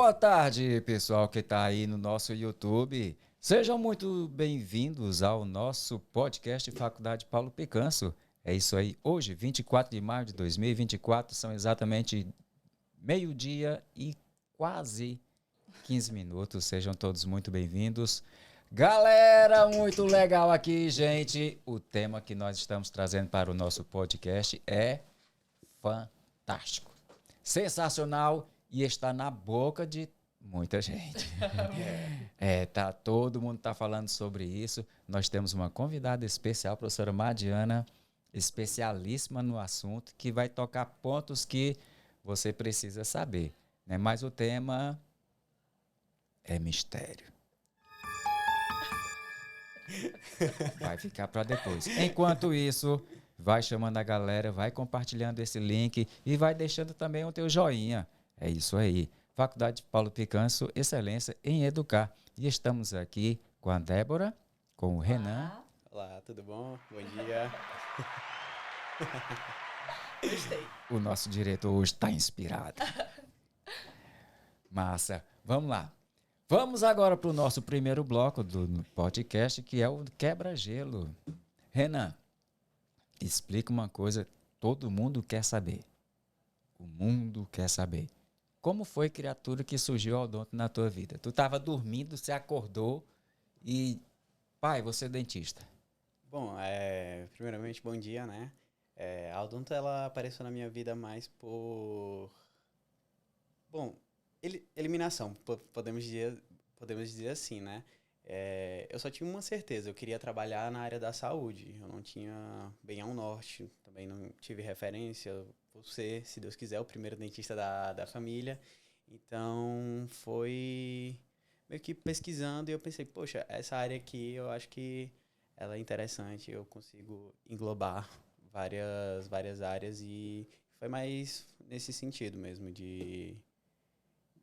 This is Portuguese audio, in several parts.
Boa tarde, pessoal que está aí no nosso YouTube. Sejam muito bem-vindos ao nosso podcast Faculdade Paulo Picanso. É isso aí. Hoje, 24 de maio de 2024, são exatamente meio-dia e quase 15 minutos. Sejam todos muito bem-vindos. Galera, muito legal aqui, gente. O tema que nós estamos trazendo para o nosso podcast é fantástico, sensacional e está na boca de muita gente. Todo mundo está falando sobre isso. Nós temos uma convidada especial, a professora Madiana, especialíssima no assunto, que vai tocar pontos que você precisa saber, né? Mas o tema é mistério. Vai ficar para depois. Enquanto isso, vai chamando a galera, vai compartilhando esse link e vai deixando também o teu joinha. É isso aí. Faculdade Paulo Picanso, excelência em educar. E estamos aqui com a Débora, com o Renan. Olá, tudo bom? Bom dia. Gostei. O nosso diretor hoje está inspirado. Massa. Vamos lá. Vamos agora para o nosso primeiro bloco do podcast, que é o quebra-gelo. Renan, explica uma coisa que todo mundo quer saber. O mundo quer saber. Como foi, criatura, que surgiu a odonto na tua vida? Tu estava dormindo, você acordou e... Pai, você é dentista. Bom, primeiramente, bom dia, né? A odonto, ela apareceu na minha vida mais por... Bom, eliminação, podemos dizer assim, né? Eu só tinha uma certeza, eu queria trabalhar na área da saúde. Eu não tinha bem ao norte, também não tive referência. Vou ser, se Deus quiser, o primeiro dentista da família. Então, foi meio que pesquisando e eu pensei, poxa, essa área aqui eu acho que ela é interessante, eu consigo englobar várias áreas e foi mais nesse sentido mesmo, de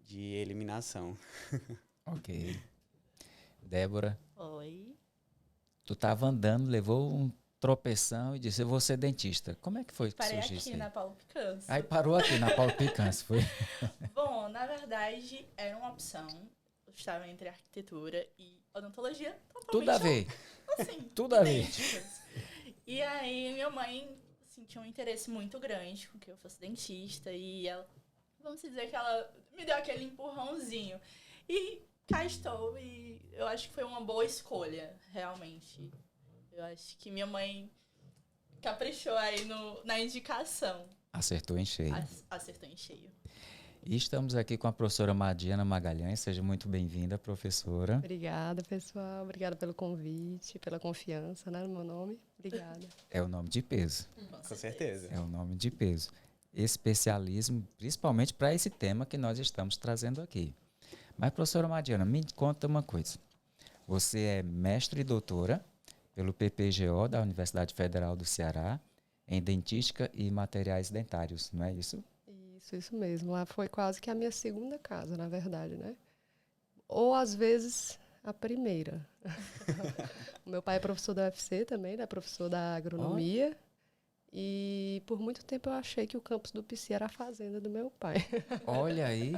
eliminação. Ok. Débora, Oi. tu estava andando, levou um tropeção e disse, eu vou ser dentista. Como é que foi que Parei surgiu isso aqui aí? na Paulo Picanso. Aí parou aqui na Paulo Picanso, foi? Bom, na verdade, era uma opção. Eu estava entre arquitetura e odontologia. Totalmente Tudo a ver. Assim, Tudo a ver. idênticas. E aí, minha mãe tinha um interesse muito grande com que eu fosse dentista. E ela, vamos dizer que ela me deu aquele empurrãozinho. E cá estou. E eu acho que foi uma boa escolha, realmente. Eu acho que minha mãe caprichou aí na indicação. Acertou em cheio. Acertou em cheio. E estamos aqui com a professora Madiana Magalhães. Seja muito bem-vinda, professora. Obrigada, pessoal. Obrigada pelo convite, pela confiança, né, no meu nome. Obrigada. É o nome de peso. Com certeza. É o nome de peso. Especialismo, principalmente para esse tema que nós estamos trazendo aqui. Mas, professora Madiana, me conta uma coisa. Você é mestre e doutora pelo PPGO da Universidade Federal do Ceará em dentística e materiais dentários, não é isso? Isso mesmo. Lá foi quase que a minha segunda casa, na verdade, né? Ou, às vezes, a primeira. O meu pai é professor da UFC também, né? Professor da agronomia. E por muito tempo eu achei que o campus do PC era a fazenda do meu pai. Olha aí.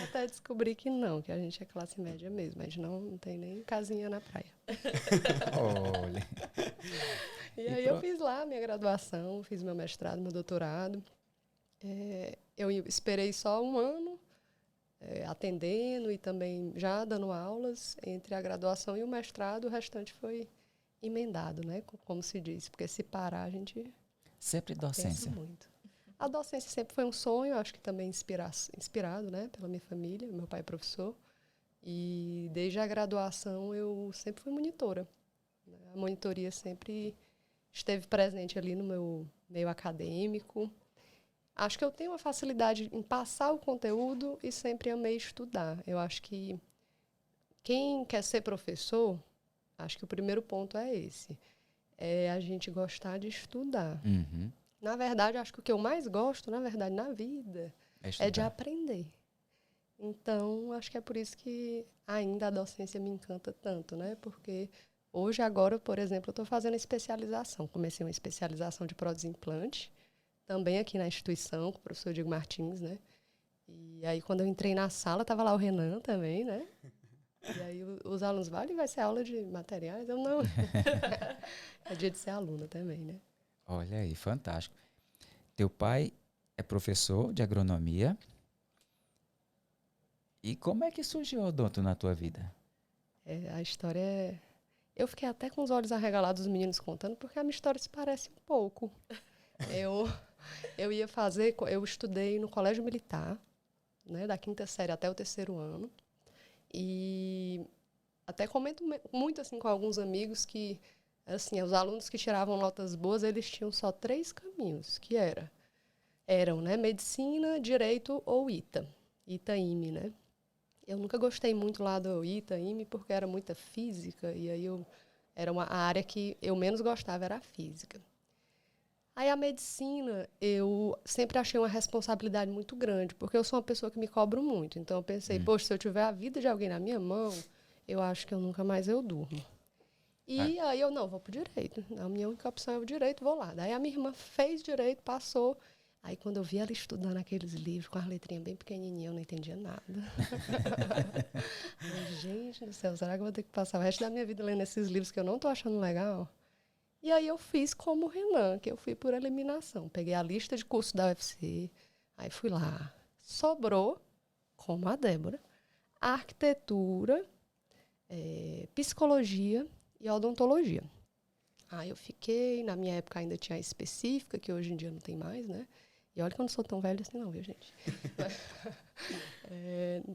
Até descobri que não, que a gente é classe média mesmo. A gente não tem nem casinha na praia. Olha. E aí eu fiz lá a minha graduação, fiz meu mestrado, meu doutorado. Eu esperei só um ano atendendo e também já dando aulas entre a graduação e o mestrado. O restante foi emendado, né? Como se diz. Porque se parar, a gente Sempre docência. pensa muito. A docência sempre foi um sonho, acho que também inspirado, né? Pela minha família. Meu pai é professor. E desde a graduação eu sempre fui monitora. A monitoria sempre esteve presente ali no meu meio acadêmico. Acho que eu tenho uma facilidade em passar o conteúdo e sempre amei estudar. Eu acho que quem quer ser professor, acho que o primeiro ponto é esse. É a gente gostar de estudar. Uhum. Na verdade, acho que o que eu mais gosto, na verdade, na vida, é de aprender. Então, acho que é por isso que ainda a docência me encanta tanto, né? Porque hoje, agora, por exemplo, eu estou fazendo especialização. Comecei uma especialização de prótese e implante, também aqui na instituição, com o professor Diego Martins, né? E aí, quando eu entrei na sala, tava lá o Renan também, né? E aí os alunos, vale, vai ser aula de materiais? Eu não. É dia de ser aluna também, né? Olha aí, fantástico. Teu pai é professor de agronomia. E como é que surgiu o odonto na tua vida? A história é... Eu fiquei até com os olhos arregalados, os meninos contando, porque a minha história se parece um pouco. Eu, eu ia fazer... Eu estudei no colégio militar, né? Da 5ª série até o 3º ano. E até comento muito assim com alguns amigos que, assim, os alunos que tiravam notas boas, eles tinham só 3 caminhos, que eram, né, medicina, direito ou ITA, ITA-IME, né? Eu nunca gostei muito lá do ITA-IME porque era muita física e aí a área que eu menos gostava era a física. Aí a medicina, eu sempre achei uma responsabilidade muito grande, porque eu sou uma pessoa que me cobro muito. Então eu pensei, poxa, se eu tiver a vida de alguém na minha mão, eu acho que eu nunca mais eu durmo. E aí eu, não, vou pro direito. A minha única opção é o direito, vou lá. Daí a minha irmã fez direito, passou. Aí quando eu vi ela estudando aqueles livros com as letrinhas bem pequenininhas, eu não entendia nada. Falei, gente do céu, será que eu vou ter que passar o resto da minha vida lendo esses livros que eu não tô achando legal? E aí eu fiz como o Renan, que eu fui por eliminação. Peguei a lista de cursos da UFC, aí fui lá. Sobrou, como a Débora, arquitetura, psicologia e odontologia. Aí eu fiquei, na minha época ainda tinha a específica, que hoje em dia não tem mais, né? E olha que eu não sou tão velha assim não, viu, gente?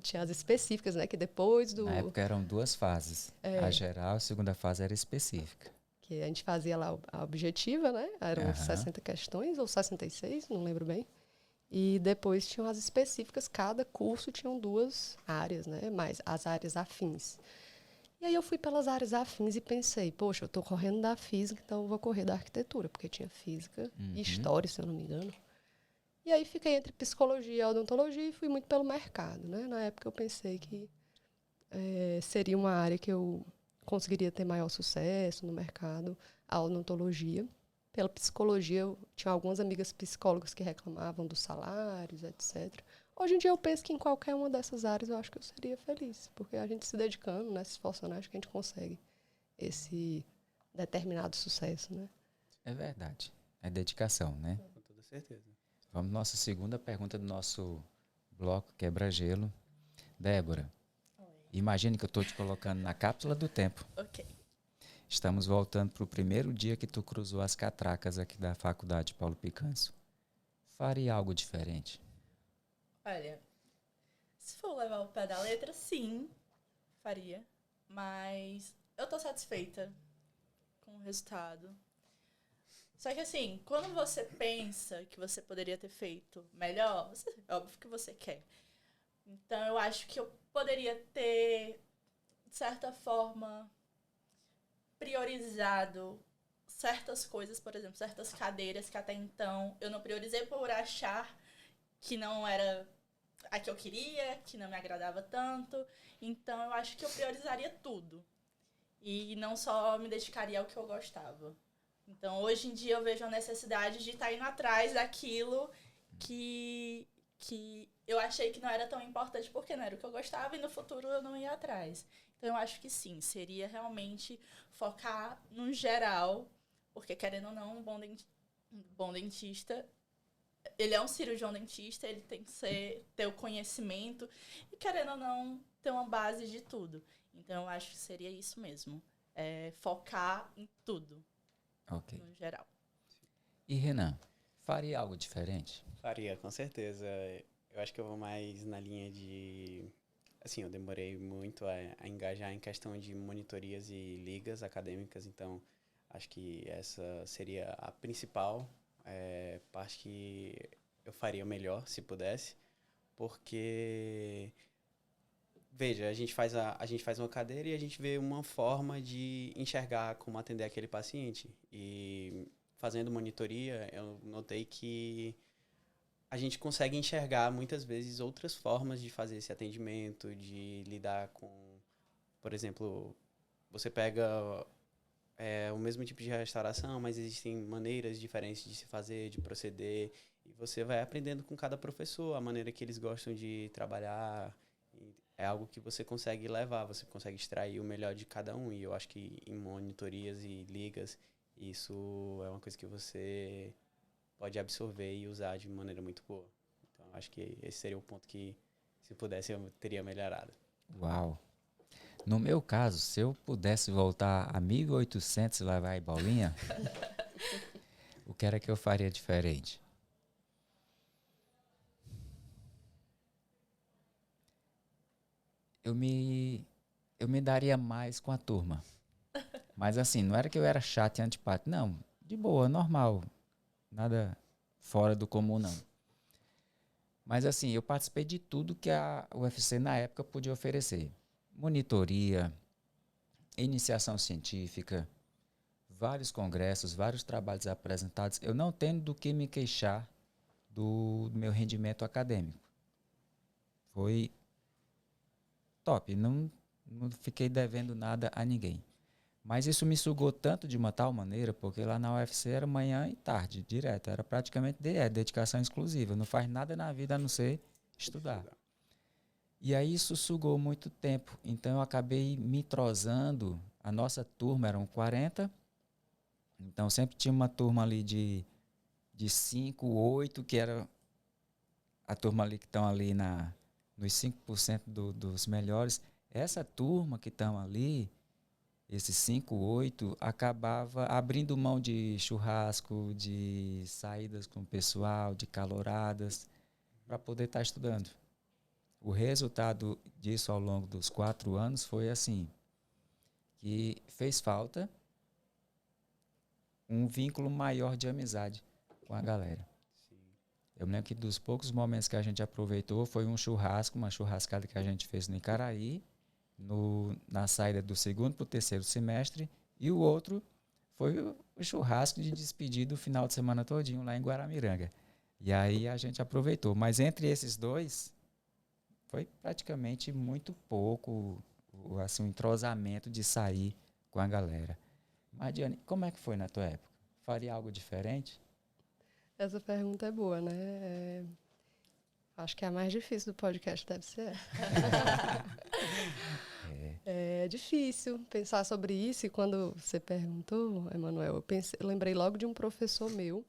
Tinha as específicas, né? Que depois do... Na época eram 2 fases. A geral, a segunda fase era específica. Que a gente fazia lá a objetiva, né? Eram 60 questões, ou 66, não lembro bem. E depois tinham as específicas, cada curso tinham 2 áreas, né? Mais as áreas afins. E aí eu fui pelas áreas afins e pensei, poxa, eu estou correndo da física, então eu vou correr da arquitetura, porque tinha física e história, se eu não me engano. E aí fiquei entre psicologia e odontologia e fui muito pelo mercado, né? Na época eu pensei que seria uma área que eu conseguiria ter maior sucesso no mercado, a odontologia. Pela psicologia, eu tinha algumas amigas psicólogas que reclamavam dos salários, etc. Hoje em dia eu penso que em qualquer uma dessas áreas eu acho que eu seria feliz, porque a gente se dedicando, né, se esforçando, acho que a gente consegue esse determinado sucesso, né? É verdade. É dedicação, né? Com toda certeza. Vamos à nossa segunda pergunta do nosso bloco Quebra-Gelo. Débora, imagine que eu estou te colocando na cápsula do tempo. Ok. Estamos voltando para o primeiro dia que tu cruzou as catracas aqui da Faculdade Paulo Picanso. Faria algo diferente? Olha, se for levar o pé da letra, sim, faria. Mas eu tô satisfeita com o resultado. Só que assim, quando você pensa que você poderia ter feito melhor, óbvio que você quer. Então eu acho que eu poderia ter, de certa forma, priorizado certas coisas, por exemplo, certas cadeiras que até então eu não priorizei por achar que não era a que eu queria, que não me agradava tanto. Então eu acho que eu priorizaria tudo. E não só me dedicaria ao que eu gostava. Então hoje em dia eu vejo a necessidade de estar indo atrás daquilo que eu achei que não era tão importante porque não era o que eu gostava e no futuro eu não ia atrás. Então eu acho que sim, seria realmente focar no geral, porque querendo ou não, um bom dentista, ele é um cirurgião dentista, ele tem que ter o conhecimento e querendo ou não, ter uma base de tudo. Então eu acho que seria isso mesmo, focar em tudo, no geral. E Renan, faria algo diferente? Faria, com certeza. Eu acho que eu vou mais na linha de... Assim, eu demorei muito a engajar em questão de monitorias e ligas acadêmicas, então acho que essa seria a principal parte que eu faria melhor, se pudesse, porque... Veja, a gente faz uma cadeira e a gente vê uma forma de enxergar como atender aquele paciente. E fazendo monitoria, eu notei que a gente consegue enxergar muitas vezes outras formas de fazer esse atendimento, de lidar com, por exemplo, você pega o mesmo tipo de restauração, mas existem maneiras diferentes de se fazer, de proceder. E você vai aprendendo com cada professor, a maneira que eles gostam de trabalhar. É algo que você consegue levar, você consegue extrair o melhor de cada um. E eu acho que em monitorias e ligas, isso é uma coisa que você pode absorver e usar de maneira muito boa. Então, acho que esse seria o ponto que, se pudesse, eu teria melhorado. Uau! No meu caso, se eu pudesse voltar a 1800 e levar a bolinha, o que era que eu faria diferente? Eu me daria mais com a turma. Mas assim, não era que eu era chato e antipático. Não, de boa, normal. Nada fora do comum, não. Mas assim, eu participei de tudo que a UFC na época podia oferecer. Monitoria, iniciação científica, vários congressos, vários trabalhos apresentados. Eu não tenho do que me queixar do meu rendimento acadêmico. Foi top, não fiquei devendo nada a ninguém. Mas isso me sugou tanto de uma tal maneira, porque lá na UFC era manhã e tarde, direto. Era praticamente dedicação exclusiva. Não faz nada na vida a não ser estudar. E aí isso sugou muito tempo. Então eu acabei me entrosando. A nossa turma eram 40. Então sempre tinha uma turma ali de 5, 8, que era a turma ali que estão ali nos 5% dos melhores. Essa turma que estão ali, esses 5, 8, acabava abrindo mão de churrasco, de saídas com o pessoal, de caloradas, para poder estar estudando. O resultado disso ao longo dos 4 anos foi assim, que fez falta um vínculo maior de amizade com a galera. Sim. Eu me lembro que dos poucos momentos que a gente aproveitou foi um churrasco, uma churrascada que a gente fez no Icaraí, na saída do segundo para o terceiro semestre, e o outro foi o churrasco de despedir do final de semana todinho lá em Guaramiranga. E aí a gente aproveitou. Mas entre esses dois, foi praticamente muito pouco assim, um entrosamento de sair com a galera. Mas, Diane, como é que foi na tua época? Faria algo diferente? Essa pergunta é boa, né? Acho que é a mais difícil do podcast deve ser. É difícil pensar sobre isso. E quando você perguntou, Emanuel, eu lembrei logo de um professor meu,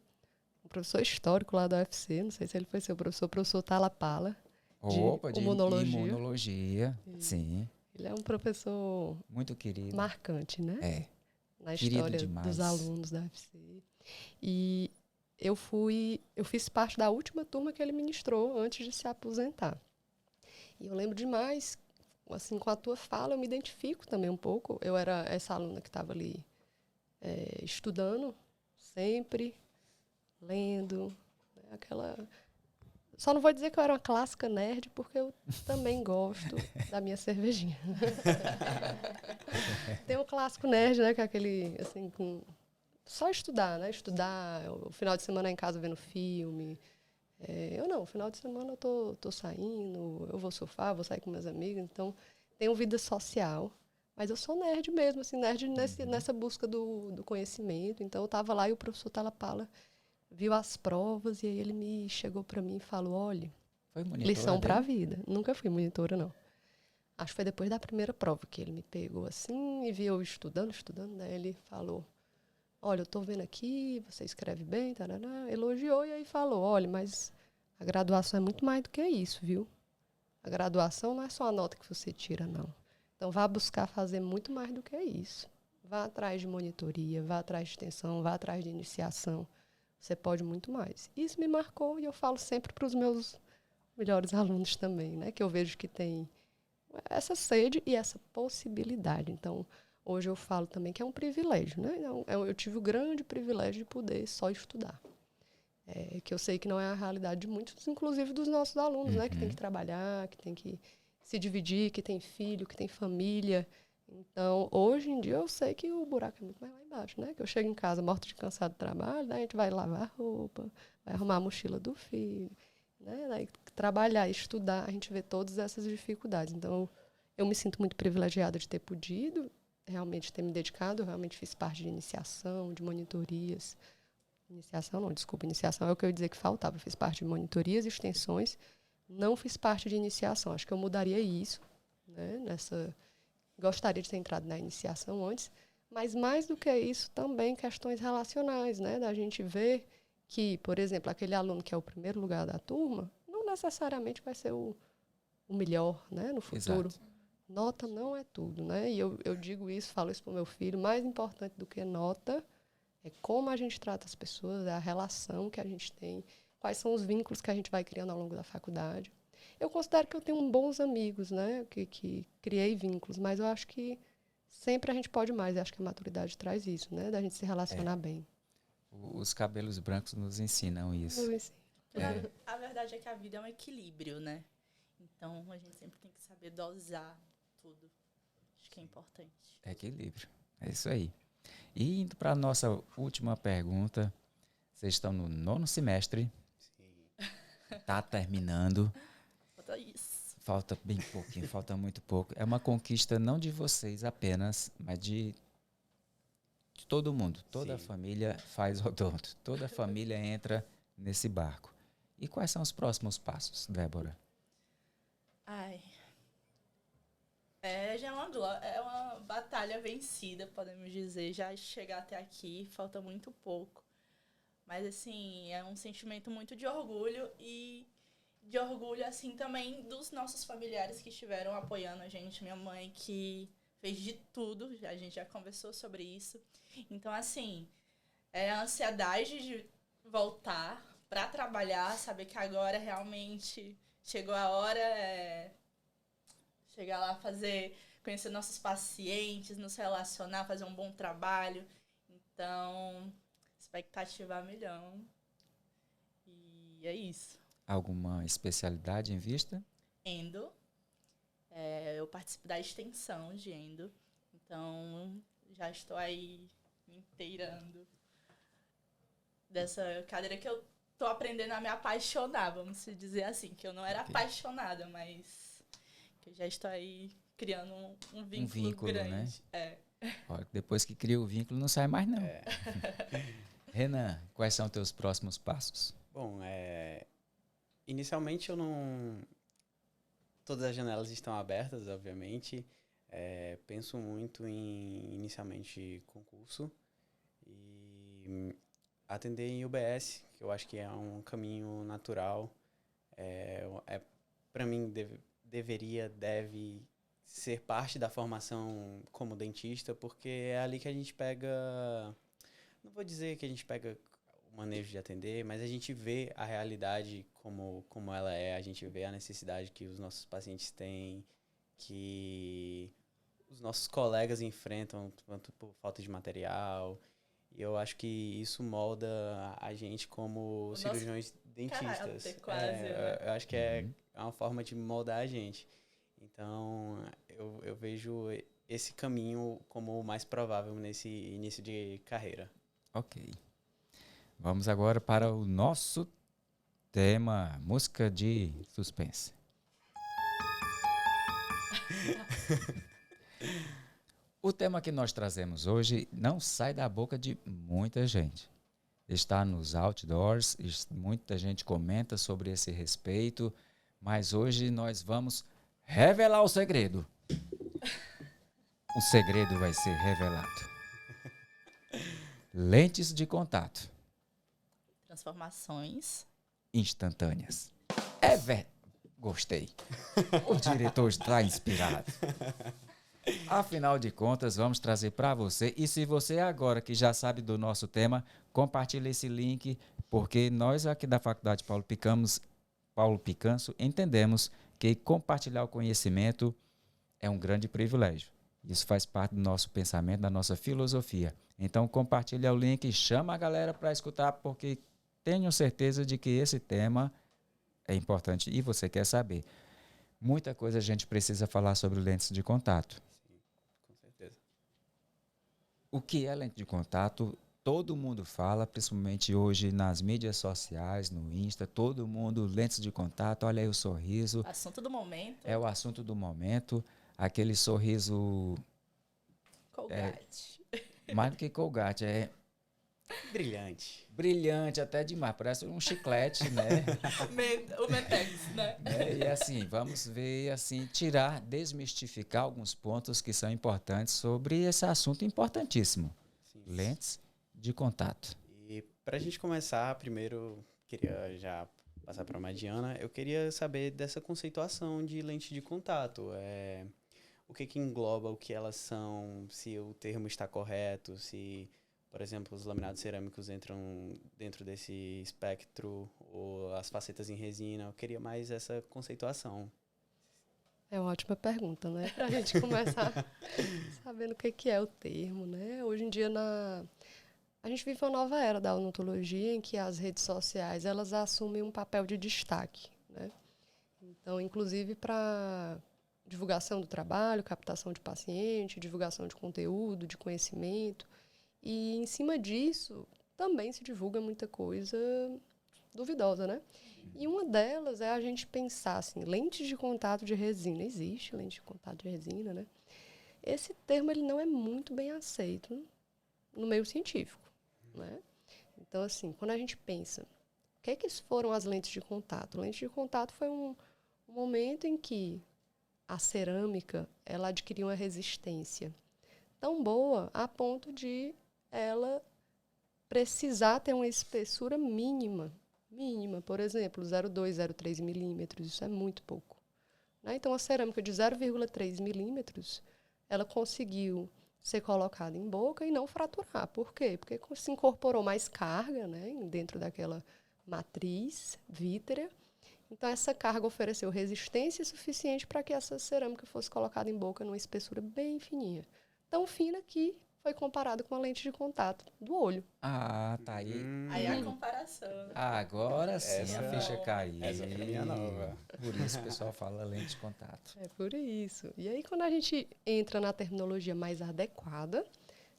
um professor histórico lá da UFC, não sei se ele foi seu professor Talapala, De imunologia. imunologia, sim. Ele é um professor Muito querido. marcante, né? É. Na Querido história demais. dos alunos da UFC. E eu fiz parte da última turma que ele ministrou antes de se aposentar. E eu lembro demais, assim, com a tua fala, eu me identifico também um pouco. Eu era essa aluna que estava ali estudando, sempre, lendo, né, aquela... Só não vou dizer que eu era uma clássica nerd, porque eu também gosto da minha cervejinha. Tem um clássico nerd, né, que é aquele, assim, com... Só estudar, né? Estudar, o final de semana em casa vendo filme. Eu não, final de semana eu tô saindo, eu vou surfar, vou sair com meus amigos, então tenho vida social. Mas eu sou nerd mesmo, assim, nerd nessa busca do conhecimento. Então eu tava lá e o professor Talapala viu as provas e aí ele me chegou para mim e falou, olha, Foi monitora lição para a dele? vida. Nunca fui monitora, não. Acho que foi depois da primeira prova que ele me pegou assim e viu eu estudando, né? Ele falou, olha, eu tô vendo aqui, você escreve bem, tarará, elogiou e aí falou, olha, mas a graduação é muito mais do que isso, viu? A graduação não é só a nota que você tira, não. Então vá buscar fazer muito mais do que isso. Vá atrás de monitoria, vá atrás de extensão, vá atrás de iniciação. Você pode muito mais. Isso me marcou e eu falo sempre para os meus melhores alunos também, né? Que eu vejo que tem essa sede e essa possibilidade. Então, hoje eu falo também que é um privilégio, né? Eu tive o grande privilégio de poder só estudar. Que eu sei que não é a realidade de muitos, inclusive dos nossos alunos, né? Que tem que trabalhar, que tem que se dividir, que tem filho, que tem família. Então, hoje em dia, eu sei que o buraco é muito mais lá embaixo, né? Que eu chego em casa morto de cansado do trabalho, daí a gente vai lavar roupa, vai arrumar a mochila do filho, né? Daí, trabalhar, estudar, a gente vê todas essas dificuldades. Então, eu me sinto muito privilegiada de ter podido realmente ter me dedicado. Eu realmente fiz parte de iniciação, de monitorias. Iniciação não, desculpa. Iniciação é o que eu ia dizer que faltava. Eu fiz parte de monitorias e extensões, não fiz parte de iniciação. Acho que eu mudaria isso, né? Gostaria de ter entrado na iniciação antes, mas mais do que isso, também questões relacionais, né? Da gente ver que, por exemplo, aquele aluno que é o primeiro lugar da turma, não necessariamente vai ser o melhor, né? No futuro. Exato. Nota não é tudo, né? E eu digo isso, falo isso para o meu filho, mais importante do que nota é como a gente trata as pessoas, é a relação que a gente tem, quais são os vínculos que a gente vai criando ao longo da faculdade. Eu considero que eu tenho bons amigos, né? Que criei vínculos, mas eu acho que sempre a gente pode mais. Eu acho que a maturidade traz isso, né? Da gente se relacionar bem. Os cabelos brancos nos ensinam isso. A verdade é que a vida é um equilíbrio, né? Então, a gente sempre tem que saber dosar tudo. Acho que é importante. Equilíbrio. É isso aí. E indo para a nossa última pergunta. Vocês estão no 9º semestre. Sim. Tá terminando. Falta isso. Falta bem pouquinho, falta muito pouco. É uma conquista não de vocês apenas, mas de todo mundo. Toda a Sim. família faz odonto. Toda a família entra nesse barco. E quais são os próximos passos, Débora? Ai. Já é uma batalha vencida, podemos dizer. Já chegar até aqui, falta muito pouco. Mas, assim, é um sentimento muito de orgulho e de orgulho, assim, também dos nossos familiares que estiveram apoiando a gente. Minha mãe que fez de tudo, a gente já conversou sobre isso. Então, assim, é a ansiedade de voltar para trabalhar, saber que agora realmente chegou a hora, chegar lá, conhecer nossos pacientes, nos relacionar, fazer um bom trabalho. Então, expectativa a milhão. E é isso. Alguma especialidade em vista? Endo. Eu participo da extensão de endo. Então, já estou aí me inteirando dessa cadeira que eu estou aprendendo a me apaixonar, vamos dizer assim. Que eu não era apaixonada, mas que eu já estou aí criando um vínculo grande. Né? Olha, depois que cria o vínculo, não sai mais, não. Renan, quais são teus próximos passos? Bom, inicialmente eu não... Todas as janelas estão abertas, obviamente. Penso muito em, inicialmente, concurso. E atender em UBS, que eu acho que é um caminho natural. Para mim, deve ser parte da formação como dentista, porque é ali que a gente pega... Não vou dizer que a gente pega o manejo de atender, mas a gente vê a realidade como ela é, a gente vê a necessidade que os nossos pacientes têm, que os nossos colegas enfrentam, tanto por falta de material. E eu acho que isso molda a gente como cirurgiões dentistas. Caráter, quase, eu acho que é uma forma de moldar a gente. Então, eu vejo esse caminho como o mais provável nesse início de carreira. Ok. Vamos agora para o nosso tema, música de suspense. O tema que nós trazemos hoje não sai da boca de muita gente. Está nos outdoors, muita gente comenta sobre esse respeito, mas hoje nós vamos revelar o segredo. O segredo vai ser revelado. Lentes de contato. Transformações Instantâneas. Gostei. O diretor está inspirado. Afinal de contas, vamos trazer para você. E se você agora que já sabe do nosso tema, compartilhe esse link, porque nós aqui da Faculdade Paulo Picanço entendemos que compartilhar o conhecimento é um grande privilégio. Isso faz parte do nosso pensamento, da nossa filosofia. Então, compartilha o link, chama a galera para escutar, porque tenho certeza de que esse tema é importante e você quer saber. Muita coisa a gente precisa falar sobre lentes de contato. Sim, com certeza. O que é lente de contato? Todo mundo fala, principalmente hoje nas mídias sociais, no Insta, todo mundo, lentes de contato, olha aí o sorriso. Assunto do momento. É o assunto do momento, aquele sorriso... Colgate. Mais do que Colgate, Brilhante. Brilhante até demais, parece um chiclete, né? O Mentex, né? E assim, vamos ver, assim, desmistificar alguns pontos que são importantes sobre esse assunto importantíssimo. Sim. Lentes de contato. E para a gente começar, primeiro, queria já passar para a Madiana, eu queria saber dessa conceituação de lente de contato. O que engloba, o que elas são, se o termo está correto, se, por exemplo, os laminados cerâmicos entram dentro desse espectro, ou as facetas em resina. Eu queria mais essa conceituação. É uma ótima pergunta, né? Para a gente começar sabendo o que é o termo, né? Hoje em dia, a gente vive uma nova era da odontologia em que as redes sociais elas assumem um papel de destaque, né? Então, inclusive para divulgação do trabalho, captação de paciente, divulgação de conteúdo, de conhecimento. E, em cima disso, também se divulga muita coisa duvidosa, né? E uma delas é a gente pensar assim, lentes de contato de resina. Existe lente de contato de resina, né? Esse termo ele não é muito bem aceito no meio científico, né? Então, assim, quando a gente pensa, o que foram as lentes de contato? Lente de contato foi um momento em que a cerâmica ela adquiriu uma resistência tão boa a ponto de ela precisar ter uma espessura mínima, por exemplo, 0,2, 0,3 milímetros, isso é muito pouco, né? Então, a cerâmica de 0,3 milímetros, ela conseguiu ser colocada em boca e não fraturar. Por quê? Porque se incorporou mais carga, né, dentro daquela matriz vítrea. Então, essa carga ofereceu resistência suficiente para que essa cerâmica fosse colocada em boca numa espessura bem fininha. Tão fina que foi comparada com a lente de contato do olho. Ah, tá aí. Aí a comparação. Né? Agora sim a ficha caiu. Essa pra mim é nova. Por isso o pessoal fala lente de contato. É por isso. E aí, quando a gente entra na terminologia mais adequada,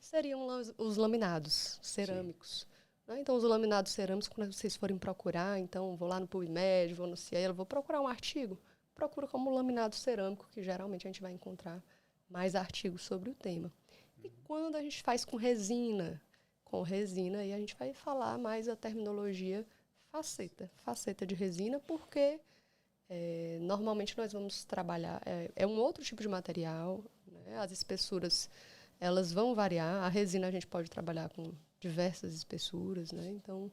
seriam os laminados cerâmicos. Né? Então, os laminados cerâmicos, quando vocês forem procurar, então, vou lá no PubMed, vou no Cielo, vou procurar um artigo, procura como laminado cerâmico, que geralmente a gente vai encontrar mais artigos sobre o tema. E quando a gente faz com resina, aí a gente vai falar mais a terminologia faceta de resina, porque normalmente nós vamos trabalhar, é um outro tipo de material, né? As espessuras elas vão variar, a resina a gente pode trabalhar com diversas espessuras, né? Então,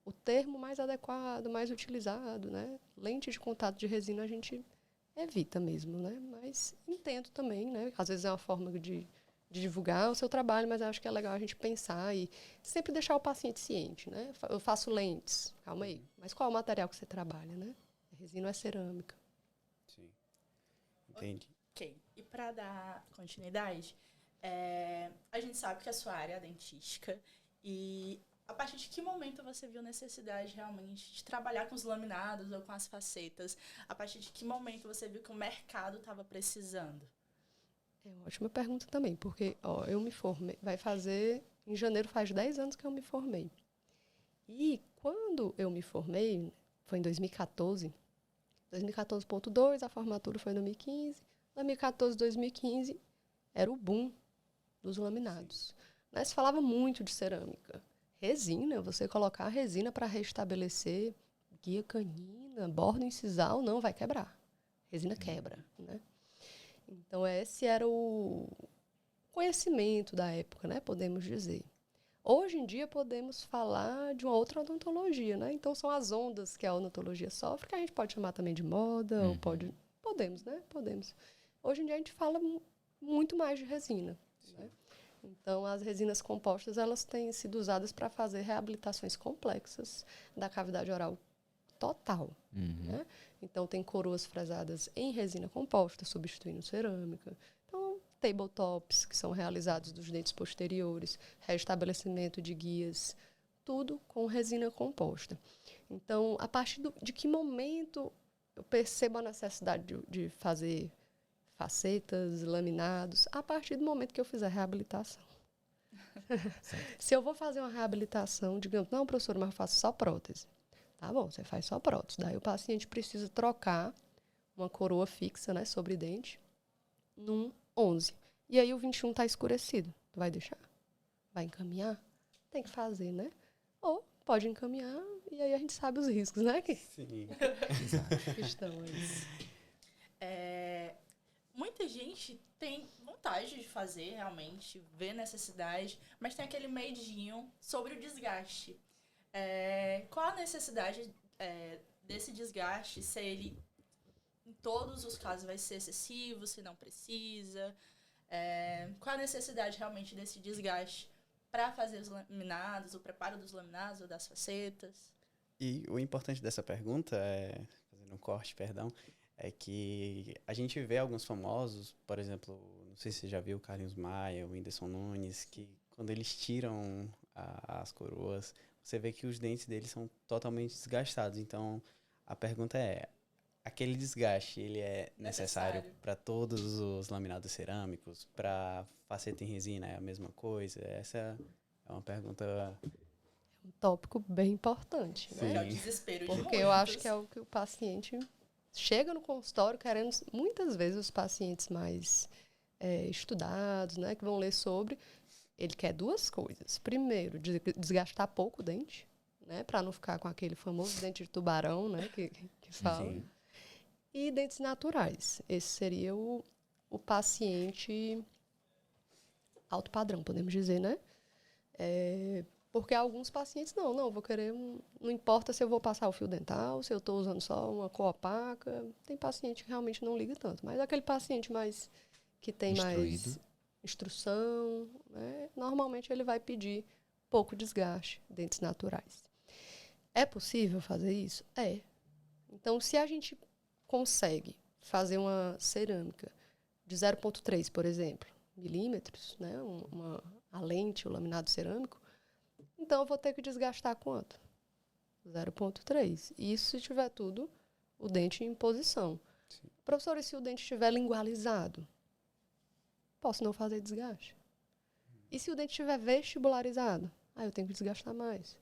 o termo mais adequado, mais utilizado, né? Lente de contato de resina a gente evita mesmo, né? Mas entendo também, né? Às vezes é uma forma de divulgar o seu trabalho, mas eu acho que é legal a gente pensar e sempre deixar o paciente ciente, né? Eu faço lentes, calma aí, mas qual é o material que você trabalha, né? Resina é cerâmica. Sim. Entendi. Ok. E para dar continuidade, a gente sabe que a sua área é dentística e a partir de que momento você viu necessidade realmente de trabalhar com os laminados ou com as facetas? A partir de que momento você viu que o mercado estava precisando? É uma ótima pergunta também, porque eu me formei, em janeiro faz 10 anos que eu me formei. E quando eu me formei, foi em 2014, 2014.2, a formatura foi em 2015, 2014, 2015, era o boom dos laminados. Né? Se falava muito de cerâmica. Resina, você colocar a resina para restabelecer guia canina, bordo incisal, não vai quebrar. Resina quebra, né? Então, esse era o conhecimento da época, né? Podemos dizer. Hoje em dia, podemos falar de uma outra odontologia, né? Então, são as ondas que a odontologia sofre, que a gente pode chamar também de moda, ou podemos, né? Podemos. Hoje em dia, a gente fala muito mais de resina, né? Então, as resinas compostas, elas têm sido usadas para fazer reabilitações complexas da cavidade oral total, né? Então, tem coroas fresadas em resina composta, substituindo cerâmica. Então, tabletops, que são realizados dos dentes posteriores, restabelecimento de guias, tudo com resina composta. Então, a partir de que momento eu percebo a necessidade de fazer facetas, laminados? A partir do momento que eu fizer reabilitação. Se eu vou fazer uma reabilitação, digamos, não, professor, mas eu faço só prótese. Tá bom, você faz só prótese. Daí o paciente precisa trocar uma coroa fixa, né, sobre dente, num 11. E aí o 21 está escurecido. Tu vai deixar? Vai encaminhar? tem que fazer, né? Ou pode encaminhar e aí a gente sabe os riscos, né? Que Sim. estão aí. Muita gente tem vontade de fazer, realmente, vê necessidade, mas tem aquele medinho sobre o desgaste. Qual a necessidade desse desgaste? Se ele, em todos os casos, vai ser excessivo, se não precisa? Qual a necessidade realmente desse desgaste para fazer os laminados, o preparo dos laminados ou das facetas? E o importante dessa pergunta, fazendo um corte, perdão, é que a gente vê alguns famosos, por exemplo, não sei se você já viu o Carlinhos Maia, o Whindersson Nunes, que quando eles tiram as coroas, você vê que os dentes deles são totalmente desgastados. Então, a pergunta é, aquele desgaste, ele é necessário para todos os laminados cerâmicos? Para faceta em resina é a mesma coisa? Essa é uma pergunta... Um tópico bem importante, né? É o desespero de Porque eu acho que é o que o paciente chega no consultório querendo, muitas vezes os pacientes mais estudados, né, que vão ler sobre, ele quer duas coisas. Primeiro, desgastar pouco o dente, né, para não ficar com aquele famoso dente de tubarão, né, que fala. Sim. E dentes naturais. Esse seria o paciente alto padrão, podemos dizer, né? Porque alguns pacientes, não vou querer, não importa se eu vou passar o fio dental, se eu estou usando só uma cor opaca, tem paciente que realmente não liga tanto. Mas aquele paciente mais que tem mais instrução, né, normalmente ele vai pedir pouco desgaste, dentes naturais. É possível fazer isso? É. Então, se a gente consegue fazer uma cerâmica de 0,3, por exemplo, milímetros, né, a lente, o laminado cerâmico, então eu vou ter que desgastar quanto? 0,3. Isso se tiver tudo, o dente em posição. Sim. Professor, e se o dente estiver lingualizado? Posso não fazer desgaste. E se o dente estiver vestibularizado? Eu tenho que desgastar mais.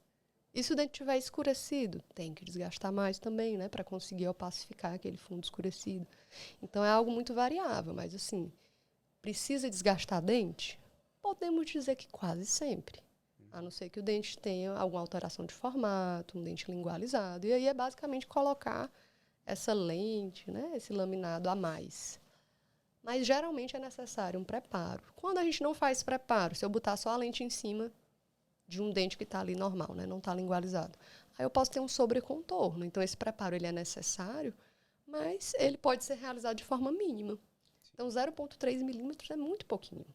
E se o dente estiver escurecido? Tem que desgastar mais também, né? Para conseguir opacificar aquele fundo escurecido. Então, é algo muito variável. Mas, assim, precisa desgastar dente? Podemos dizer que quase sempre. A não ser que o dente tenha alguma alteração de formato, um dente lingualizado. E aí é basicamente colocar essa lente, né? Esse laminado a mais. Mas, geralmente, é necessário um preparo. Quando a gente não faz preparo, se eu botar só a lente em cima de um dente que está ali normal, né? Não está lingualizado. Aí eu posso ter um sobrecontorno. Então, esse preparo ele é necessário, mas ele pode ser realizado de forma mínima. Então, 0,3 milímetros é muito pouquinho.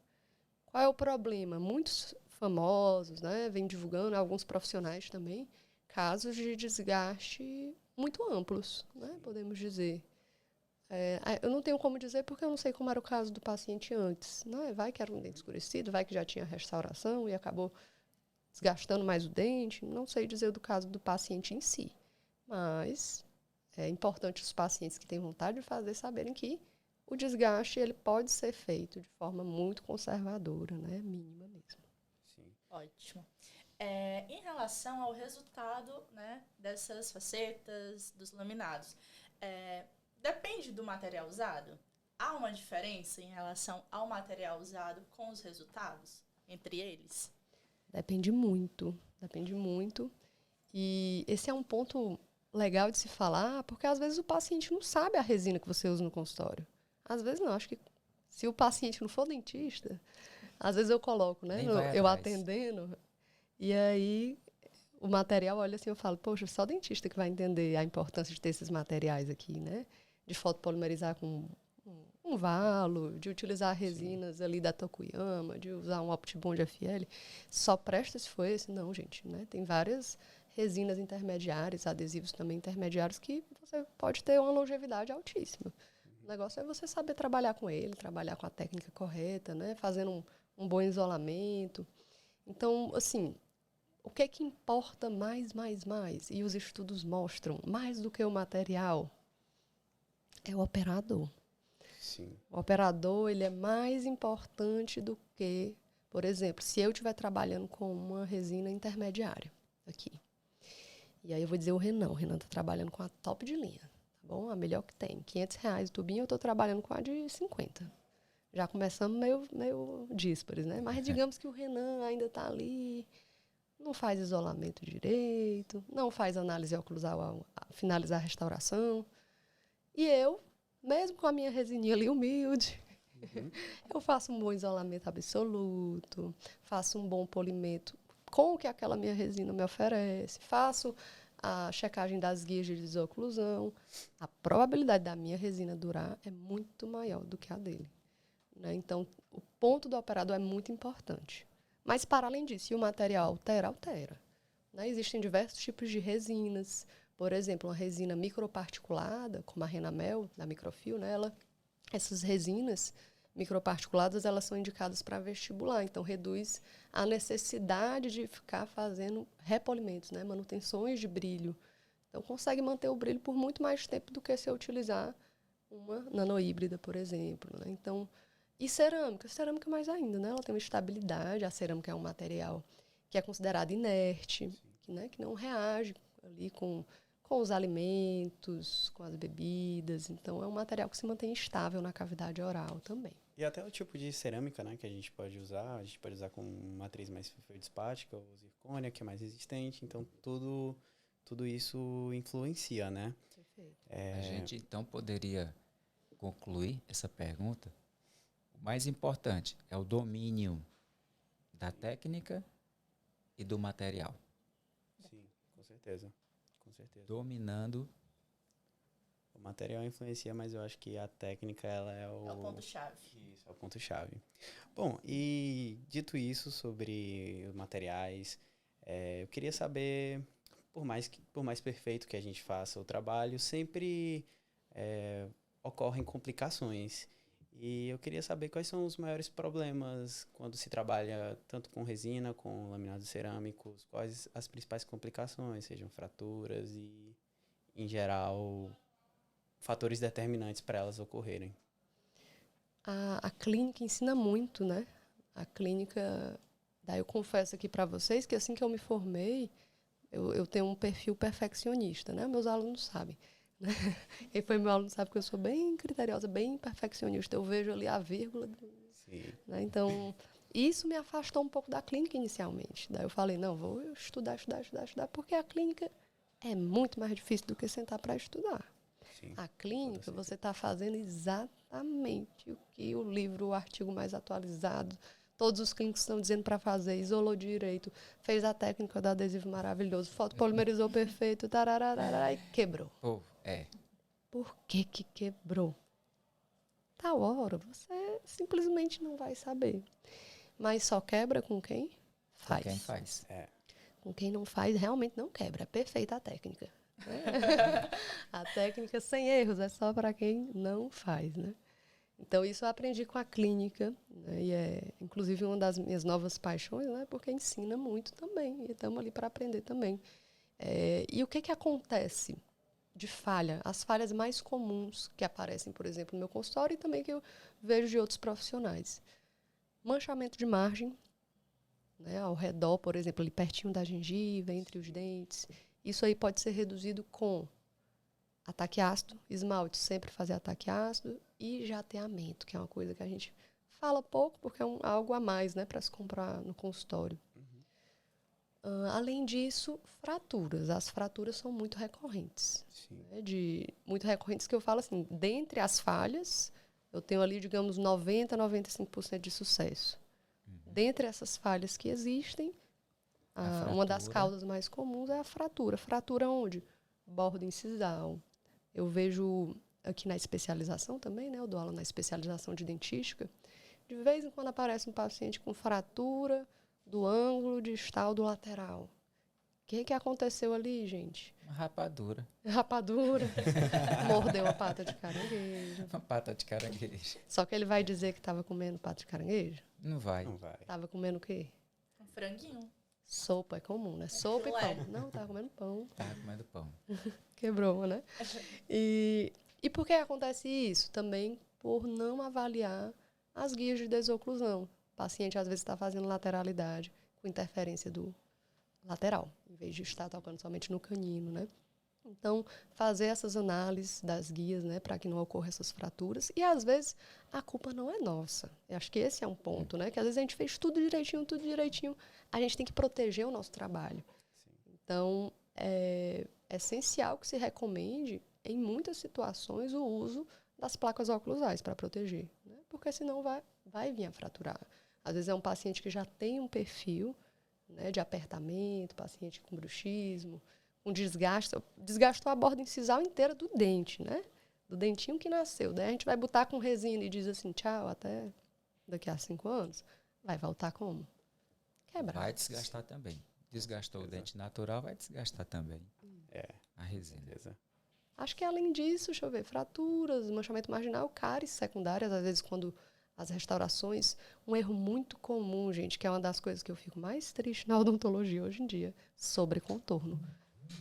Qual é o problema? Muitos famosos, né, vêm divulgando, alguns profissionais também, casos de desgaste muito amplos, né, podemos dizer. Eu não tenho como dizer porque eu não sei como era o caso do paciente antes. Né? Vai que era um dente escurecido, vai que já tinha restauração e acabou desgastando mais o dente. Não sei dizer do caso do paciente em si. Mas é importante os pacientes que têm vontade de fazer saberem que o desgaste ele pode ser feito de forma muito conservadora, né? Mínima mesmo. Sim. Ótimo. Em relação ao resultado, né, dessas facetas, dos laminados, depende do material usado? Há uma diferença em relação ao material usado com os resultados entre eles? Depende muito, depende muito. E esse é um ponto legal de se falar, porque às vezes o paciente não sabe a resina que você usa no consultório. Às vezes não, acho que se o paciente não for dentista, às vezes eu coloco, né, eu atendendo, e aí o material, olha assim, eu falo, poxa, só dentista que vai entender a importância de ter esses materiais aqui, né? De fotopolimerizar com um valo, de utilizar resinas ali da Tokuyama, de usar um Optibond FL. Só presta se for esse? Não, gente, né? Tem várias resinas intermediárias, adesivos também intermediários, que você pode ter uma longevidade altíssima. O negócio é você saber trabalhar com ele, trabalhar com a técnica correta, né? Fazendo um bom isolamento. Então, assim, o que é que importa mais? E os estudos mostram, mais do que o material, é o operador. Sim. O operador ele é mais importante do que, por exemplo, se eu estiver trabalhando com uma resina intermediária aqui. E aí eu vou dizer o Renan está trabalhando com a top de linha, tá bom? A melhor que tem. R$500 o tubinho, eu estou trabalhando com a de 50. Já começamos meio díspares, né? Mas digamos que o Renan ainda está ali não faz isolamento direito, não faz análise oclusal ao finalizar a restauração. E eu, mesmo com a minha resininha ali humilde, eu faço um bom isolamento absoluto, faço um bom polimento com o que aquela minha resina me oferece, faço a checagem das guias de desoclusão. A probabilidade da minha resina durar é muito maior do que a dele, né? Então, o ponto do operador é muito importante. Mas, para além disso, se o material altera, altera, né? Existem diversos tipos de resinas. Por exemplo, uma resina microparticulada, como a Renamel, da Microfil, né? Essas resinas microparticuladas, elas são indicadas para vestibular. Então, reduz a necessidade de ficar fazendo repolimentos, né? Manutenções de brilho. Então, consegue manter o brilho por muito mais tempo do que se eu utilizar uma nanohíbrida, por exemplo, né? Então, e cerâmica? Cerâmica mais ainda, né? Ela tem uma estabilidade. A cerâmica é um material que é considerado inerte, que não reage ali com os alimentos, com as bebidas. Então, é um material que se mantém estável na cavidade oral também. E até o tipo de cerâmica, né, que a gente pode usar com matriz mais feldspática ou zircônia, que é mais resistente. Então, tudo isso influencia, né? Perfeito. A gente, então, poderia concluir essa pergunta. O mais importante é o domínio da técnica e do material. Sim, com certeza. Com certeza. Dominando. O material influencia, mas eu acho que a técnica, ela É o ponto-chave. Isso, é o ponto-chave. Bom, e dito isso sobre os materiais, eu queria saber, por mais perfeito que a gente faça o trabalho, sempre ocorrem complicações. E eu queria saber quais são os maiores problemas quando se trabalha tanto com resina, com laminados cerâmicos, quais as principais complicações, sejam fraturas e, em geral, fatores determinantes para elas ocorrerem. A clínica ensina muito, né? A clínica, daí eu confesso aqui para vocês que assim que eu me formei, eu tenho um perfil perfeccionista, né? Meus alunos sabem, né? Quem foi meu aluno sabe que eu sou bem criteriosa, bem perfeccionista. Eu vejo ali a vírgula, né? Então, isso me afastou um pouco da clínica inicialmente. Daí eu falei, não, vou estudar, porque a clínica é muito mais difícil do que sentar para estudar. Sim, a clínica, você está fazendo exatamente o que o livro, o artigo mais atualizado, todos os clínicos estão dizendo para fazer, isolou direito, fez a técnica do adesivo maravilhoso, fotopolimerizou perfeito, tarararara, e quebrou. Por que quebrou? Tal hora, você simplesmente não vai saber. Mas só quebra com quem faz. Com quem faz. Com quem não faz, realmente não quebra. É perfeita a técnica. A técnica sem erros é só para quem não faz, né? Então, isso eu aprendi com a clínica, né? E é, inclusive, uma das minhas novas paixões, né? Porque ensina muito também, e estamos ali para aprender também. E o que acontece de falha? As falhas mais comuns que aparecem, por exemplo, no meu consultório e também que eu vejo de outros profissionais. Manchamento de margem, né? Ao redor, por exemplo, ali pertinho da gengiva, entre os dentes. Isso aí pode ser reduzido com ataque ácido, esmalte, sempre fazer ataque ácido, e jateamento, que é uma coisa que a gente fala pouco, porque é algo a mais, né, para se comprar no consultório. Além disso, fraturas. As fraturas são muito recorrentes. Né, muito recorrentes que eu falo assim, dentre as falhas, eu tenho ali, digamos, 90%, 95% de sucesso. Dentre essas falhas que existem, uma das causas mais comuns é a fratura. Fratura onde? Borda incisal. Eu vejo aqui na especialização também, né? Eu dou aula na especialização de dentística. De vez em quando aparece um paciente com fratura do ângulo distal do lateral. O que aconteceu ali, gente? Uma rapadura. Rapadura. Mordeu a pata de caranguejo. Uma pata de caranguejo. Só que ele vai dizer que estava comendo pata de caranguejo? Não vai. Estava comendo o quê? Um franguinho. Sopa é comum, né? Sopa e pão. Não, estava comendo pão. Estava comendo pão. Quebrou, né? E por que acontece isso? Também por não avaliar as guias de desoclusão. O paciente, às vezes, está fazendo lateralidade com interferência do lateral, em vez de estar tocando somente no canino, né? Então, fazer essas análises das guias, né, para que não ocorram essas fraturas. E, às vezes, a culpa não é nossa. Eu acho que esse é um ponto, né? Que, às vezes, a gente fez tudo direitinho. A gente tem que proteger o nosso trabalho. Então, é essencial que se recomende, em muitas situações, o uso das placas oclusais para proteger, né? Porque senão vai vir a fraturar. Às vezes é um paciente que já tem um perfil, né, de apertamento, paciente com bruxismo, com desgastou a borda incisal inteira do dente, né? Do dentinho que nasceu. Daí a gente vai botar com resina e diz assim, tchau, até daqui a 5 anos. Vai voltar como? Quebrar. Vai desgastar também. Desgastou o dente natural, vai desgastar também a resina. Beleza. Acho que além disso, deixa eu ver, fraturas, manchamento marginal, cáries secundárias, às vezes quando as restaurações, um erro muito comum, gente, que é uma das coisas que eu fico mais triste na odontologia hoje em dia, sobrecontorno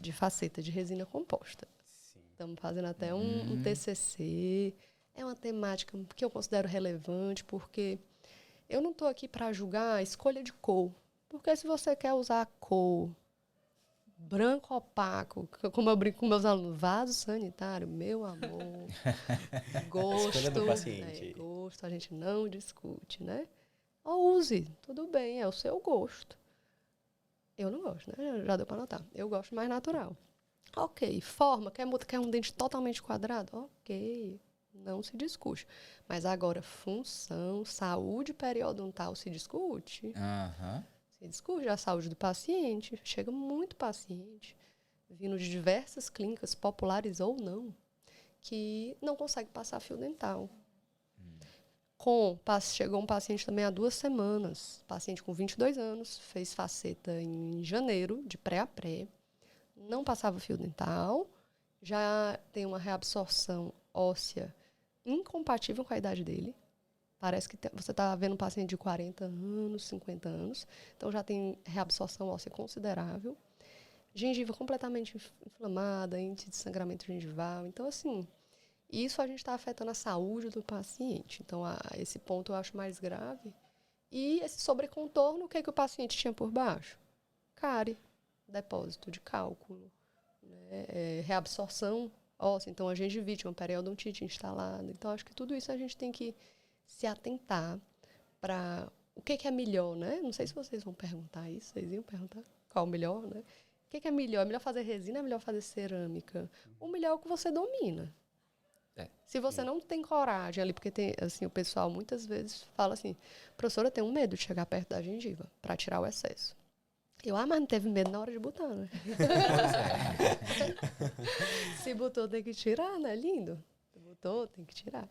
de faceta de resina composta. Estamos fazendo até um TCC, é uma temática que eu considero relevante, porque eu não estou aqui para julgar a escolha de cor, porque se você quer usar a cor branco opaco, como eu brinco com meus alunos, vaso sanitário, meu amor, gosto, Escolha do paciente. gosto a gente não discute, né? Ou use, tudo bem, é o seu gosto. Eu não gosto, né? Já deu para notar. Eu gosto mais natural. Ok, forma, quer um dente totalmente quadrado? Ok, não se discute. Mas agora, função, saúde periodontal se discute. Se discute a saúde do paciente. Chega muito paciente, vindo de diversas clínicas, populares ou não, que não consegue passar fio dental. Chegou um paciente também há 2 semanas, paciente com 22 anos, fez faceta em janeiro, de pré a pré, não passava fio dental, já tem uma reabsorção óssea incompatível com a idade dele. Parece que você está vendo um paciente de 40 anos, 50 anos, então já tem reabsorção óssea considerável. Gengiva completamente inflamada, índice de sangramento gengival. Então, assim, isso a gente está afetando a saúde do paciente. Então, esse ponto eu acho mais grave. E esse sobrecontorno, o que o paciente tinha por baixo? Cárie, depósito de cálculo, né? Reabsorção óssea. Então, a gengivite, uma periodontite instalada. Então, acho que tudo isso a gente tem que se atentar para o que é melhor, né? Não sei se vocês vão perguntar isso. Vocês iam perguntar qual o melhor, né? O que é melhor? É melhor fazer resina? É melhor fazer cerâmica? O melhor é o que você domina. Se você não tem coragem ali, porque tem, assim, o pessoal muitas vezes fala assim, professora, eu tenho medo de chegar perto da gengiva para tirar o excesso. Mas não teve medo na hora de botar, né? Se botou, tem que tirar, né? Lindo. Se botou, tem que tirar.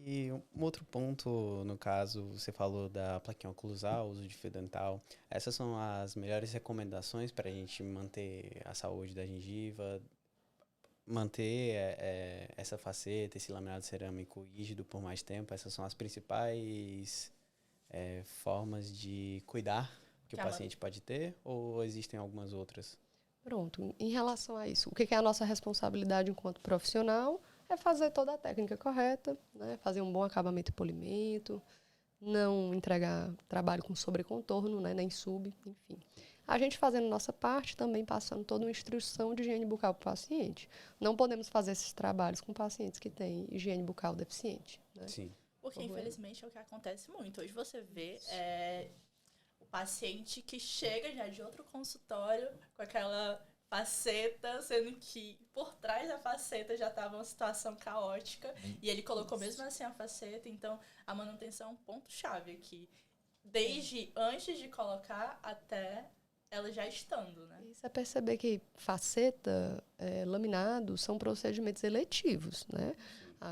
E um outro ponto, no caso, você falou da plaquinha oclusal, uso de fio dental. Essas são as melhores recomendações para a gente manter a saúde da gengiva, manter essa faceta, esse laminado cerâmico rígido por mais tempo. Essas são as principais formas de cuidar que o paciente pode ter, ou existem algumas outras? Pronto. Em relação a isso, o que é a nossa responsabilidade enquanto profissional? É fazer toda a técnica correta, né? Fazer um bom acabamento e polimento, não entregar trabalho com sobrecontorno, né? Nem sub, enfim. A gente fazendo nossa parte, também passando toda uma instrução de higiene bucal para o paciente. Não podemos fazer esses trabalhos com pacientes que têm higiene bucal deficiente, né? Sim. Porque, infelizmente, é o que acontece muito. Hoje você vê o paciente que chega já de outro consultório com aquela faceta, sendo que por trás da faceta já estava uma situação caótica e ele colocou mesmo assim a faceta. Então, a manutenção é um ponto-chave aqui. Desde antes de colocar até ela já estando, né? Isso é perceber que faceta, laminado, são procedimentos eletivos, né?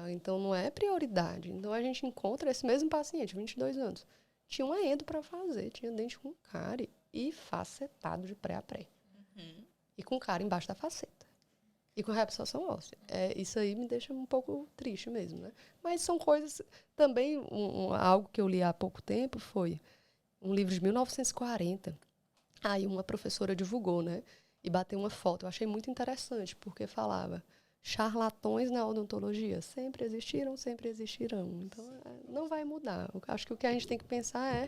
Então, não é prioridade. Então, a gente encontra esse mesmo paciente, 22 anos, tinha uma endo para fazer, tinha dente com cárie e facetado de pré a pré. E com cárie embaixo da faceta. E com reabsorção óssea. Isso aí me deixa um pouco triste mesmo, né? Mas são coisas... Também, algo que eu li há pouco tempo foi um livro de 1940. Aí uma professora divulgou, né? E bateu uma foto. Eu achei muito interessante, porque falava charlatões na odontologia sempre existiram, sempre existirão. Então, não vai mudar. Eu acho que o que a gente tem que pensar é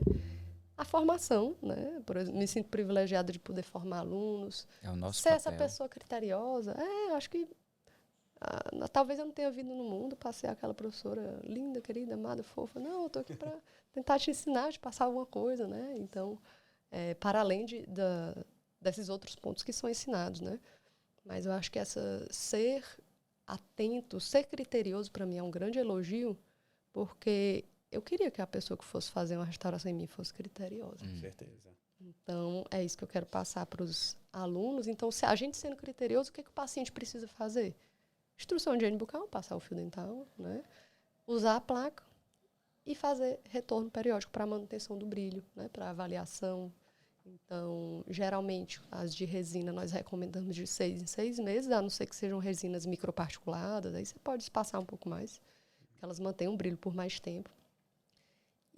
a formação, né? Por exemplo, me sinto privilegiada de poder formar alunos. É o nosso Ser papel. essa pessoa criteriosa. Acho que talvez eu não tenha vindo no mundo para ser aquela professora linda, querida, amada, fofa. Não, eu estou aqui para tentar te ensinar, te passar alguma coisa, né? Então, para além desses outros pontos que são ensinados, né? Mas eu acho que ser atento, ser criterioso, para mim, é um grande elogio, porque eu queria que a pessoa que fosse fazer uma restauração em mim fosse criteriosa. Com certeza. Então, é isso que eu quero passar para os alunos. Então, se a gente sendo criterioso, o que o paciente precisa fazer? Instrução de higiene bucal, passar o fio dental, né? Usar a placa e fazer retorno periódico para a manutenção do brilho, né? Para avaliação. Então, geralmente, as de resina nós recomendamos de 6 em 6 meses, a não ser que sejam resinas microparticuladas, aí você pode espaçar um pouco mais, que elas mantenham o brilho por mais tempo.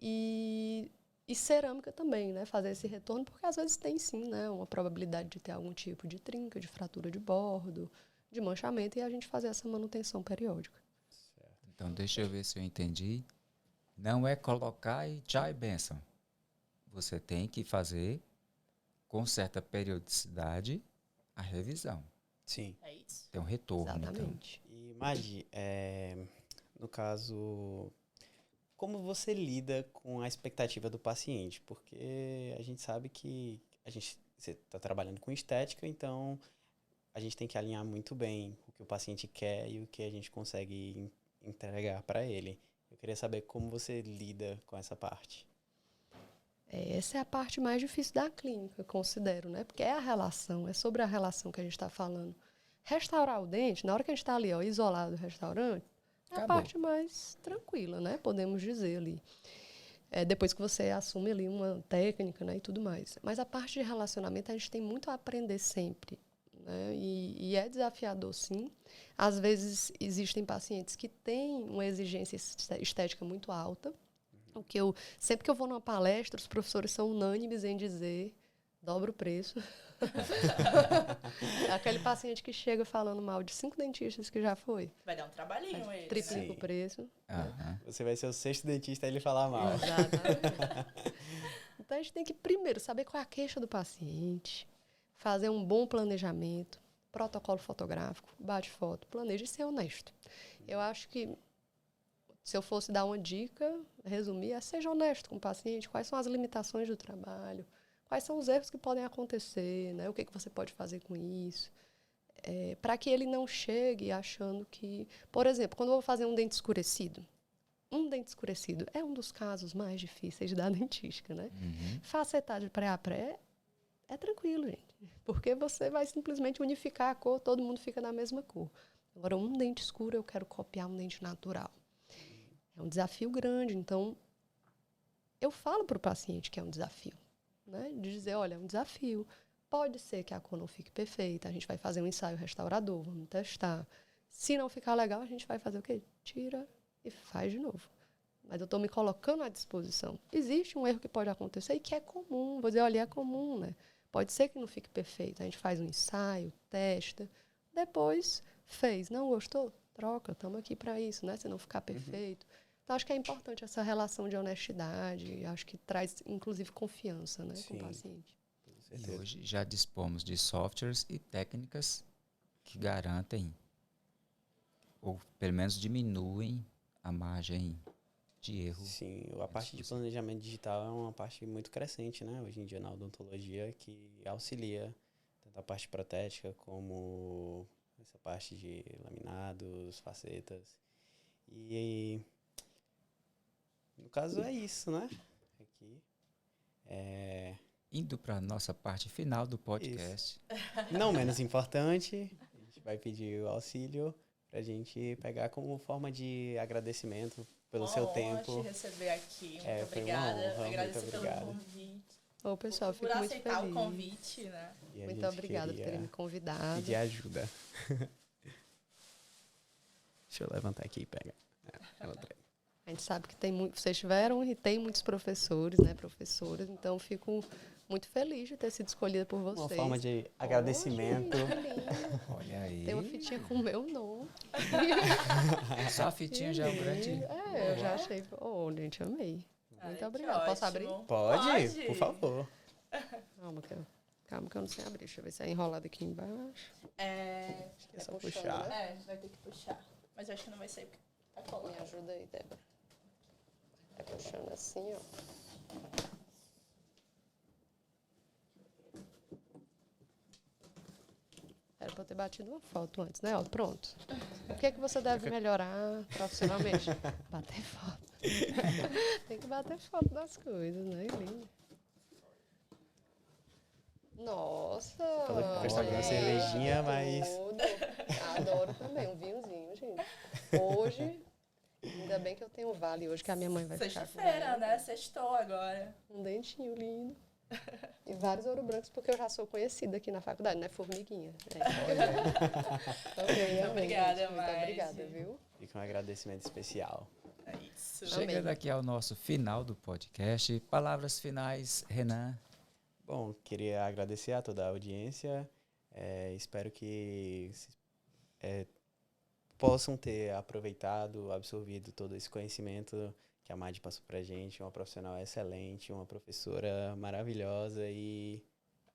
E cerâmica também, né? Fazer esse retorno, porque às vezes tem sim, né? Uma probabilidade de ter algum tipo de trinca, de fratura de bordo, de manchamento, e a gente fazer essa manutenção periódica. Então, deixa eu ver se eu entendi. Não é colocar e tchau e benção. Você tem que fazer, com certa periodicidade, a revisão. Sim. É isso. Tem um retorno, Exatamente. E, Madi, no caso, como você lida com a expectativa do paciente? Porque a gente sabe que você está trabalhando com estética, então a gente tem que alinhar muito bem o que o paciente quer e o que a gente consegue entregar para ele. Eu queria saber como você lida com essa parte. Essa é a parte mais difícil da clínica, eu considero, né? Porque é sobre a relação que a gente está falando. Restaurar o dente, na hora que a gente está ali, ó, isolado do restaurante, é a Acabou. parte mais tranquila, né? Podemos dizer ali. Depois que você assume ali uma técnica, né? E tudo mais. Mas a parte de relacionamento, a gente tem muito a aprender sempre, né? E é desafiador, sim. Às vezes, existem pacientes que têm uma exigência estética muito alta. Sempre que eu vou numa palestra, os professores são unânimes em dizer, dobra o preço. Aquele paciente que chega falando mal de 5 dentistas que já foi. Vai dar um trabalhinho ele, Triplica né? o preço. Aham. Você vai ser o 6º dentista a ele falar mal. Exatamente. Então, a gente tem que, primeiro, saber qual é a queixa do paciente, fazer um bom planejamento, protocolo fotográfico, bate foto, planeja e ser honesto. Eu acho que, se eu fosse dar uma dica, resumir, seja honesto com o paciente, quais são as limitações do trabalho, quais são os erros que podem acontecer, né? O que você pode fazer com isso, para que ele não chegue achando que... Por exemplo, quando eu vou fazer um dente escurecido é um dos casos mais difíceis da dentística, né? Uhum. Facetagem pré a pré é tranquilo, gente, porque você vai simplesmente unificar a cor, todo mundo fica na mesma cor. Agora, um dente escuro, eu quero copiar um dente natural. É um desafio grande, então eu falo para o paciente que é um desafio, né? De dizer, olha, é um desafio. Pode ser que a cor não fique perfeita, a gente vai fazer um ensaio restaurador, vamos testar. Se não ficar legal, a gente vai fazer o quê? Tira e faz de novo. Mas eu estou me colocando à disposição. Existe um erro que pode acontecer e que é comum. Vou dizer, olha, é comum, né? Pode ser que não fique perfeito. A gente faz um ensaio, testa, depois fez. Não gostou? Troca, estamos aqui para isso, né? Se não ficar perfeito. Então, acho que é importante essa relação de honestidade. Acho que traz, inclusive, confiança, né, com o paciente. E hoje já dispomos de softwares e técnicas que garantem, ou pelo menos diminuem, a margem de erro. Sim, a parte de planejamento digital é uma parte muito crescente, né? Hoje em dia na odontologia, que auxilia tanto a parte protética como essa parte de laminados, facetas. E no caso é isso, né? Aqui. Indo para a nossa parte final do podcast. Não menos importante, a gente vai pedir o auxílio pra gente pegar como forma de agradecimento pelo seu tempo. Te receber aqui. Muito Foi uma obrigada. honra, Agradecer muito pelo obrigado. convite. Ô, pessoal, Por fico muito aceitar feliz. o convite, né? E a Muito gente obrigada por queria terem me convidado. pedir ajuda. Deixa eu levantar aqui e pegar. A gente sabe que vocês tiveram e tem muitos professores, né, professoras, então fico muito feliz de ter sido escolhida por vocês. Uma forma de agradecimento. Gente, que lindo. Olha aí. Tem uma fitinha com o meu nome. Só a fitinha já é um grande. Eu já achei. Gente, amei. Muito que obrigada. Posso abrir? ótimo. Pode, por favor. Calma que eu não sei abrir. Deixa eu ver se é enrolado aqui embaixo. É, É só puxando, puxar. né? vai ter que puxar. Mas eu acho que não vai sair porque tá Me colado. ajuda aí, Débora. Tá puxando assim, ó. Era pra eu ter batido uma foto antes, né? Ó, pronto. O que é que você deve melhorar profissionalmente? Bater foto. Tem que bater foto das coisas, né? Lindo. Nossa! Gostava de uma cervejinha, mas... tudo. Adoro também, um vinhozinho, gente. Hoje, ainda bem que eu tenho vale hoje, que a minha mãe vai ficar com Sexta-feira, né? Sextou agora. um dentinho lindo. E vários ouro brancos, porque eu já sou conhecida aqui na faculdade, né? Formiguinha. Muito obrigada, gente. Muito Maggi. obrigada, viu? Fica um agradecimento especial. É isso. Amém. Chegando aqui ao nosso final do podcast. Palavras finais, Renan. Bom, queria agradecer a toda a audiência. Espero que possam ter aproveitado, absorvido todo esse conhecimento que a Maggi passou pra gente. Uma profissional excelente, uma professora maravilhosa e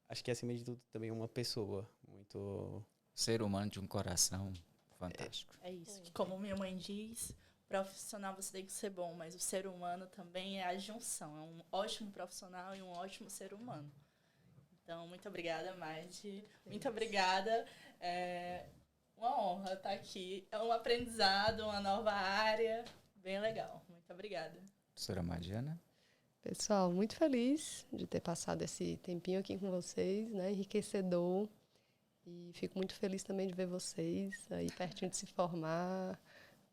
acho que, acima de tudo, também uma pessoa muito... Ser humano de um coração fantástico. É isso. Que, como minha mãe diz, profissional você tem que ser bom, mas o ser humano também é a junção. É um ótimo profissional e um ótimo ser humano. Então, muito obrigada, Maggi. Muito obrigada. É uma honra estar aqui. É um aprendizado, uma nova área. Bem legal. Muito obrigada. Professora Madiana. Pessoal, muito feliz de ter passado esse tempinho aqui com vocês, né? Enriquecedor. E fico muito feliz também de ver vocês aí pertinho de se formar,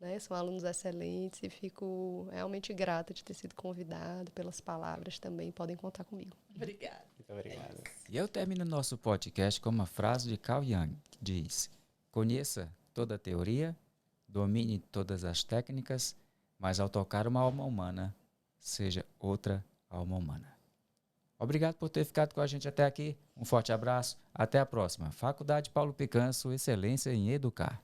né? São alunos excelentes e fico realmente grata de ter sido convidada pelas palavras também. Podem contar comigo. Obrigada. Muito obrigado. E eu termino nosso podcast com uma frase de Carl Jung, que diz: conheça toda a teoria, domine todas as técnicas, mas ao tocar uma alma humana, seja outra alma humana. Obrigado por ter ficado com a gente até aqui. Um forte abraço. Até a próxima. Faculdade Paulo Picanço, excelência em educar.